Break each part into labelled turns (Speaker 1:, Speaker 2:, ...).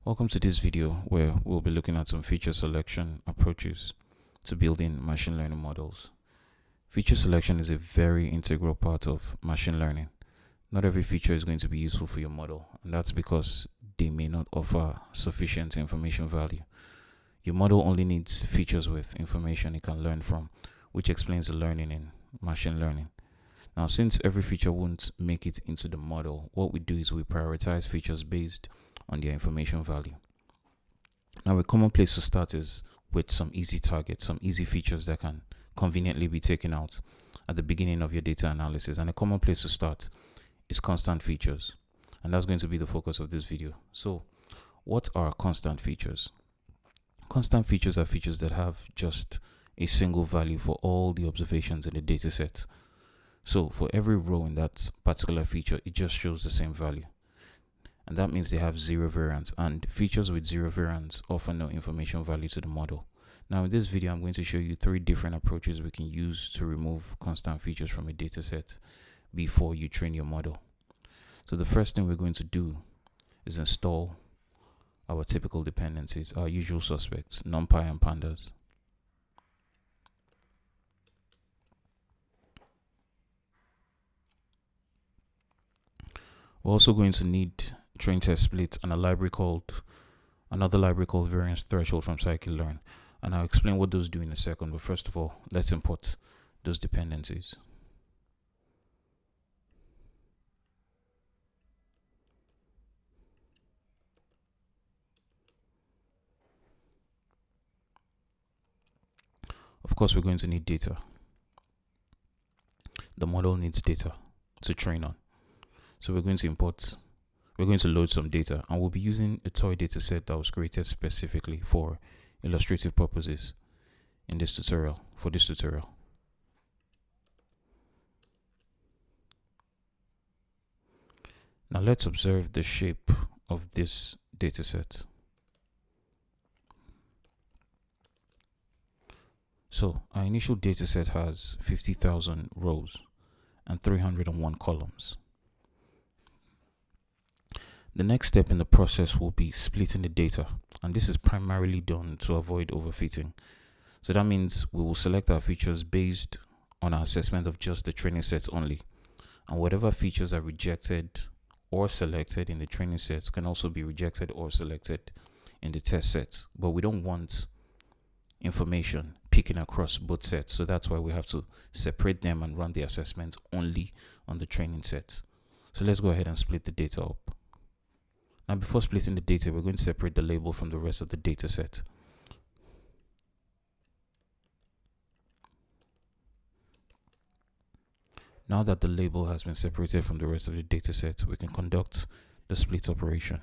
Speaker 1: Welcome to this video where we'll be looking at some feature selection approaches to building machine learning models. Feature selection is a very integral part of machine learning. Not every feature is going to be useful for your model, and that's because they may not offer sufficient information value. Your model only needs features with information it can learn from, which explains the learning in machine learning. Now, since every feature won't make it into the model, what we do is we prioritize features based on their information value. Now, a common place to start is with some easy targets, some easy features that can conveniently be taken out at the beginning of your data analysis. And a common place to start is constant features. And that's going to be the focus of this video. So, what are constant features? Constant features are features that have just a single value for all the observations in the data set. So for every row in that particular feature, it just shows the same value. And that means they have zero variance, and features with zero variance offer no information value to the model. Now in this video, I'm going to show you 3 different approaches we can use to remove constant features from a data set before you train your model. So the first thing we're going to do is install our typical dependencies, our usual suspects, NumPy and pandas. We're also going to need train test split and another library called variance threshold from scikit-learn. And I'll explain what those do in a second. But first of all, let's import those dependencies. Of course, we're going to need data. The model needs data to train on. So we're going to load some data, and we'll be using a toy data set that was created specifically for illustrative purposes in this tutorial, Now let's observe the shape of this data set. So our initial data set has 50,000 rows and 301 columns. The next step in the process will be splitting the data, and this is primarily done to avoid overfitting. So that means we will select our features based on our assessment of just the training sets only, and whatever features are rejected or selected in the training sets can also be rejected or selected in the test sets. But we don't want information picking across both sets, so that's why we have to separate them and run the assessment only on the training set. So let's go ahead and split the data up. Now, before splitting the data, we're going to separate the label from the rest of the data set. Now that the label has been separated from the rest of the data set, we can conduct the split operation.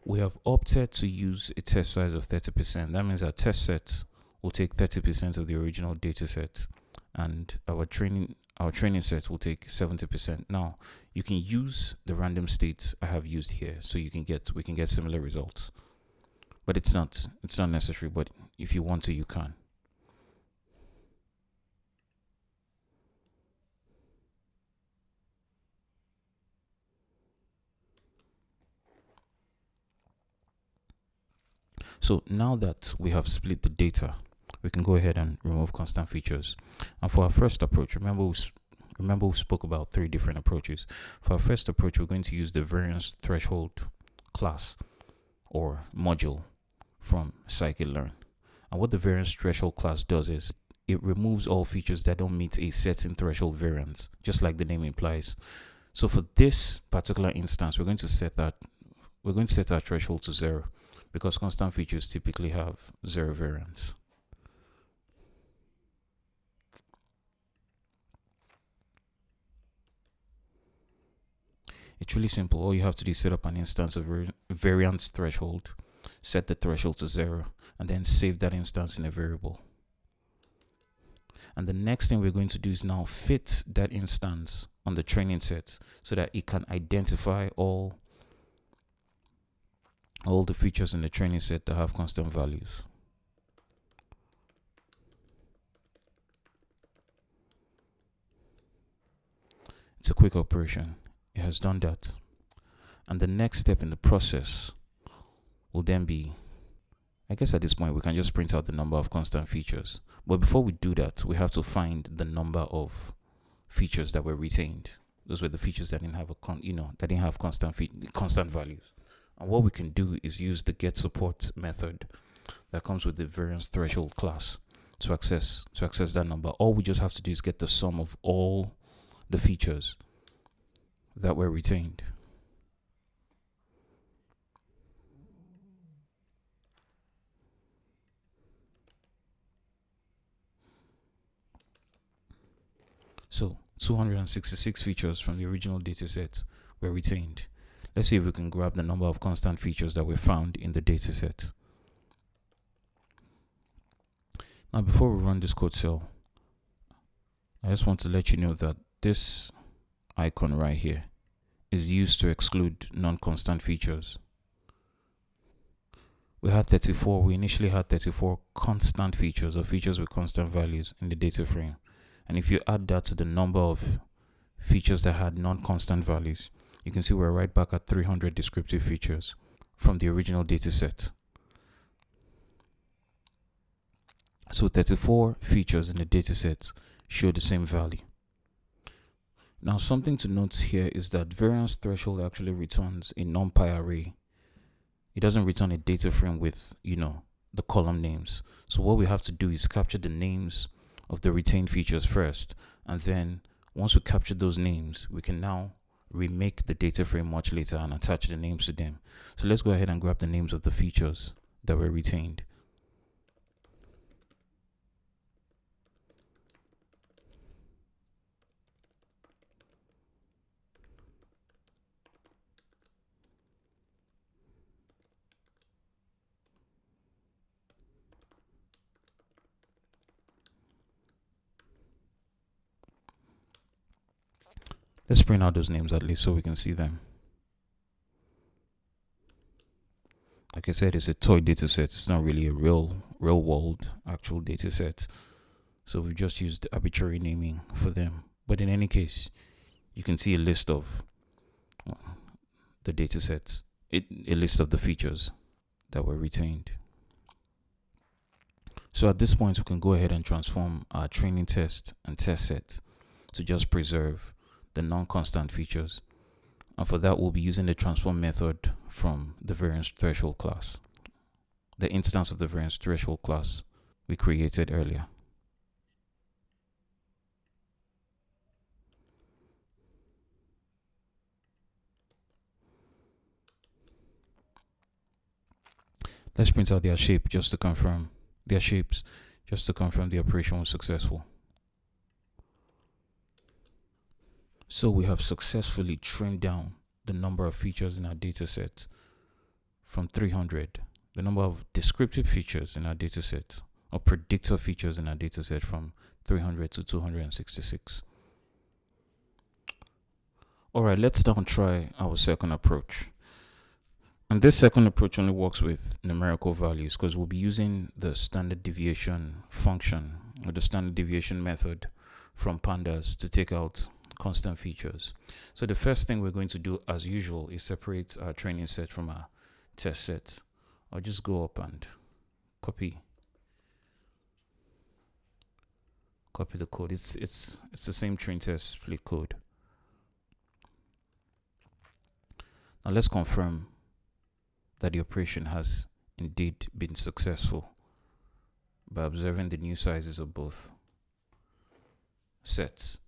Speaker 1: We have opted to use a test size of 30%. That means our test sets will take 30% of the original data set, and our training set will take 70%. Now you can use the random states I have used here, so we can get similar results, but it's not necessary. But if you want to, you can. So now that we have split the data, we can go ahead and remove constant features. And for our first approach, remember we spoke about 3 different approaches. For our first approach, we're going to use the variance threshold class or module from scikit-learn. And what the variance threshold class does is it removes all features that don't meet a certain threshold variance, just like the name implies. So for this particular instance, we're going to set our threshold to 0, because constant features typically have 0 variance. It's really simple. All you have to do is set up an instance of variance threshold, set the threshold to 0, and then save that instance in a variable. And the next thing we're going to do is now fit that instance on the training set so that it can identify all the features in the training set that have constant values. It's a quick operation. It has done that. And the next step in the process will then be, I guess at this point we can just print out the number of constant features. But before we do that, we have to find the number of features that were retained. Those were the features that didn't have that didn't have constant values. And what we can do is use the get support method that comes with the variance threshold class to access that number. All we just have to do is get the sum of all the features that were retained. So 266 features from the original dataset were retained. Let's see if we can grab the number of constant features that were found in the dataset. Now, before we run this code cell, I just want to let you know that this icon right here is used to exclude non-constant features. We initially had 34 constant features, or features with constant values in the data frame. And if you add that to the number of features that had non-constant values, you can see we're right back at 300 descriptive features from the original data set. So 34 features in the data set show the same value. Now, something to note here is that variance threshold actually returns a NumPy array. It doesn't return a data frame with, the column names. So what we have to do is capture the names of the retained features first, and then once we capture those names, we can now remake the data frame much later and attach the names to them. So let's go ahead and grab the names of the features that were retained. Let's print out those names at least so we can see them. Like I said, it's a toy data set. It's not really a real world actual data set. So we've just used arbitrary naming for them. But in any case, you can see a list of the data sets, a list of the features that were retained. So at this point, we can go ahead and transform our training test and test set to just preserve the non-constant features. And for that, we'll be using the transform method from the variance threshold class, the instance of the variance threshold class we created earlier. Let's print out their shape just to confirm their shapes, just to confirm the operation was successful. So we have successfully trimmed down the number of features in our data set from 300, the number of descriptive features in our data set, or predictor features in our data set, from 300 to 266. All right, let's now try our second approach. And this second approach only works with numerical values because we'll be using the standard deviation function, or the standard deviation method from pandas to take out constant features. So the first thing we're going to do, as usual, is separate our training set from our test set. I'll just go up and copy the code. It's the same train test split code. Now let's confirm that the operation has indeed been successful by observing the new sizes of both sets.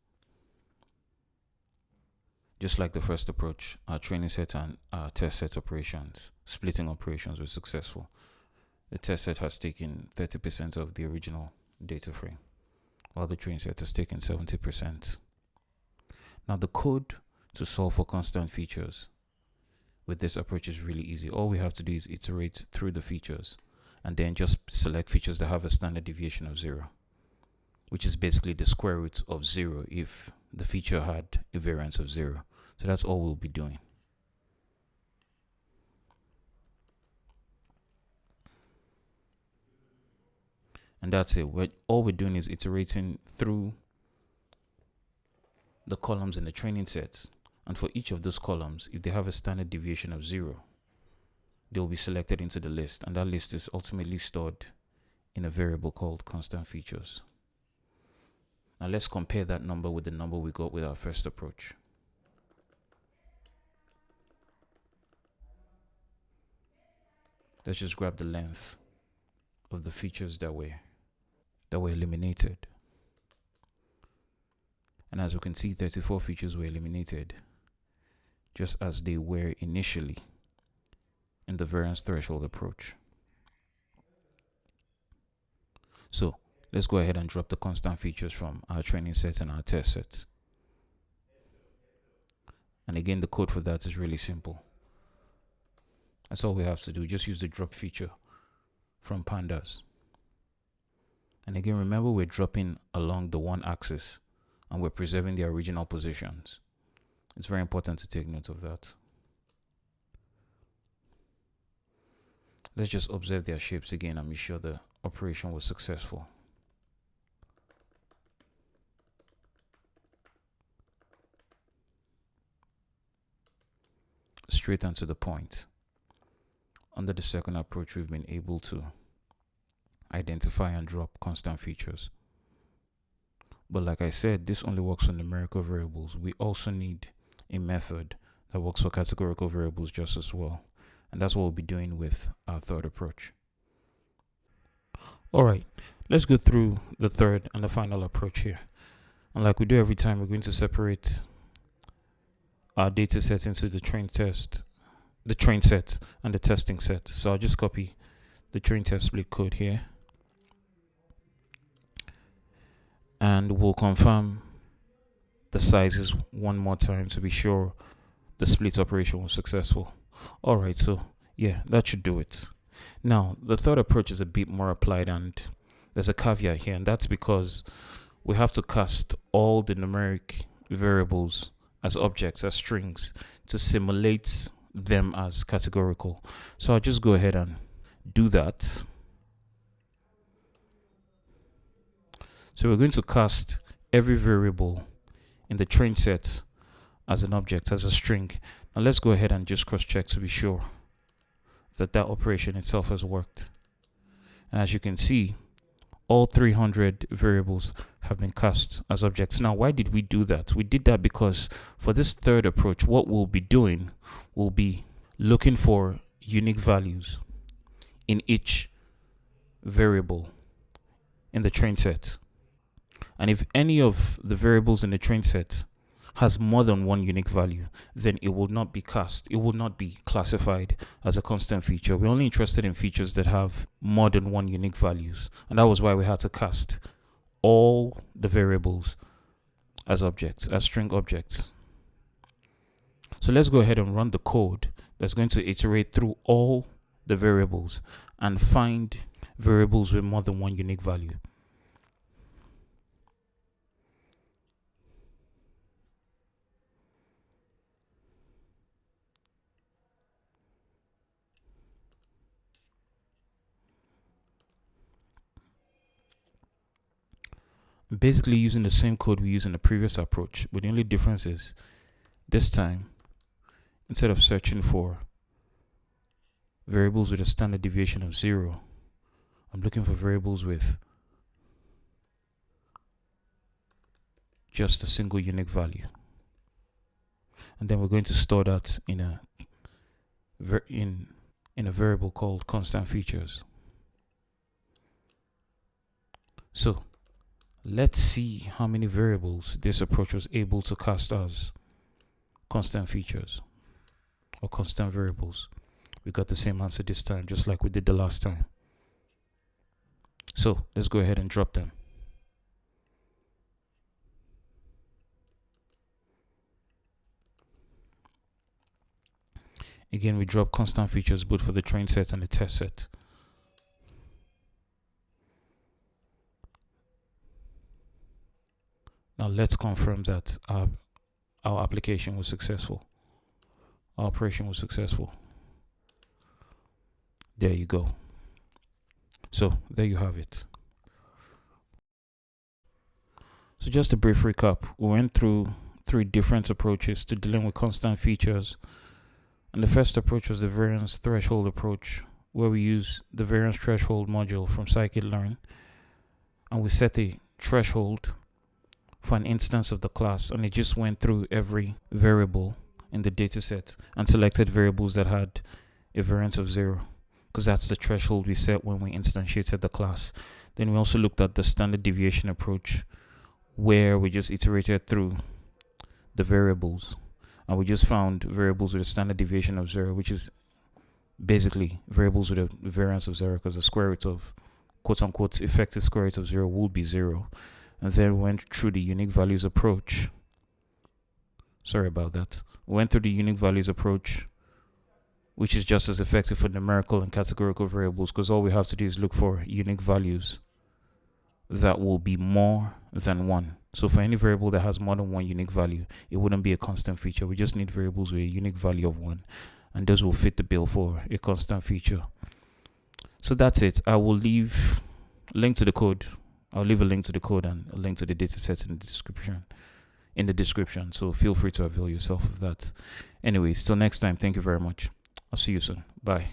Speaker 1: Just like the first approach, our training set and our test set operations, splitting operations, were successful. The test set has taken 30% of the original data frame, while the training set has taken 70%. Now the code to solve for constant features with this approach is really easy. All we have to do is iterate through the features and then just select features that have a standard deviation of 0, which is basically the square root of 0 if the feature had a variance of 0. So that's all we'll be doing. And that's it. All we're doing is iterating through the columns in the training sets, and for each of those columns, if they have a standard deviation of 0, they will be selected into the list, and that list is ultimately stored in a variable called constant features. Now let's compare that number with the number we got with our first approach. Let's just grab the length of the features that were eliminated. And as we can see, 34 features were eliminated, just as they were initially in the variance threshold approach. So let's go ahead and drop the constant features from our training sets and our test sets. And again, the code for that is really simple. That's all we have to do. Just use the drop feature from pandas. And again, remember, we're dropping along the one axis and we're preserving the original positions. It's very important to take note of that. Let's just observe their shapes again and be sure the operation was successful. Straight and to the point. Under the second approach, we've been able to identify and drop constant features. But like I said, this only works on numerical variables. We also need a method that works for categorical variables just as well. And that's what we'll be doing with our third approach. All right, let's go through the third and the final approach here. And like we do every time, we're going to separate our data sets into the train set and the testing set. So I'll just copy the train test split code here. And we'll confirm the sizes one more time to be sure the split operation was successful. All right, so yeah, that should do it. Now, the third approach is a bit more applied, and there's a caveat here, and that's because we have to cast all the numeric variables as objects, as strings, to simulate them as categorical. So I'll just go ahead and do that. So we're going to cast every variable in the train set as an object, as a string. Now let's go ahead and just cross-check to be sure that that operation itself has worked. And as you can see, all 300 variables have been cast as objects. Now, why did we do that? We did that because for this third approach, what we'll be doing will be looking for unique values in each variable in the train set. And if any of the variables in the train set has more than one unique value, then it will not be cast. It will not be classified as a constant feature. We're only interested in features that have more than one unique values. And that was why we had to cast all the variables as objects, as string objects. So let's go ahead and run the code that's going to iterate through all the variables and find variables with more than one unique value. Basically using the same code we used in the previous approach, but the only difference is this time, instead of searching for variables with a standard deviation of 0, I'm looking for variables with just a single unique value. And then we're going to store that in a variable called constant features. So let's see how many variables this approach was able to cast as constant features or constant variables. We got the same answer this time, just like we did the last time. So let's go ahead and drop them. Again, we drop constant features both for the train set and the test set. Now let's confirm that our application was successful. Our operation was successful. There you go. So there you have it. So just a brief recap. We went through three different approaches to dealing with constant features. And the first approach was the variance threshold approach, where we use the variance threshold module from scikit-learn, and we set a threshold for an instance of the class, and it just went through every variable in the dataset and selected variables that had a variance of 0, because that's the threshold we set when we instantiated the class. Then we also looked at the standard deviation approach, where we just iterated through the variables and we just found variables with a standard deviation of 0, which is basically variables with a variance of 0, because the square root of quote unquote effective square root of 0 will be 0. And then we went through the unique values approach. Sorry about that. We went through the unique values approach, which is just as effective for numerical and categorical variables, because all we have to do is look for unique values that will be more than 1. So for any variable that has more than one unique value, it wouldn't be a constant feature. We just need variables with a unique value of 1, and those will fit the bill for a constant feature. So that's it. I will leave link to the code. I'll leave a link to the code and a link to the dataset in the description. So feel free to avail yourself of that. Anyways, till next time, thank you very much. I'll see you soon. Bye.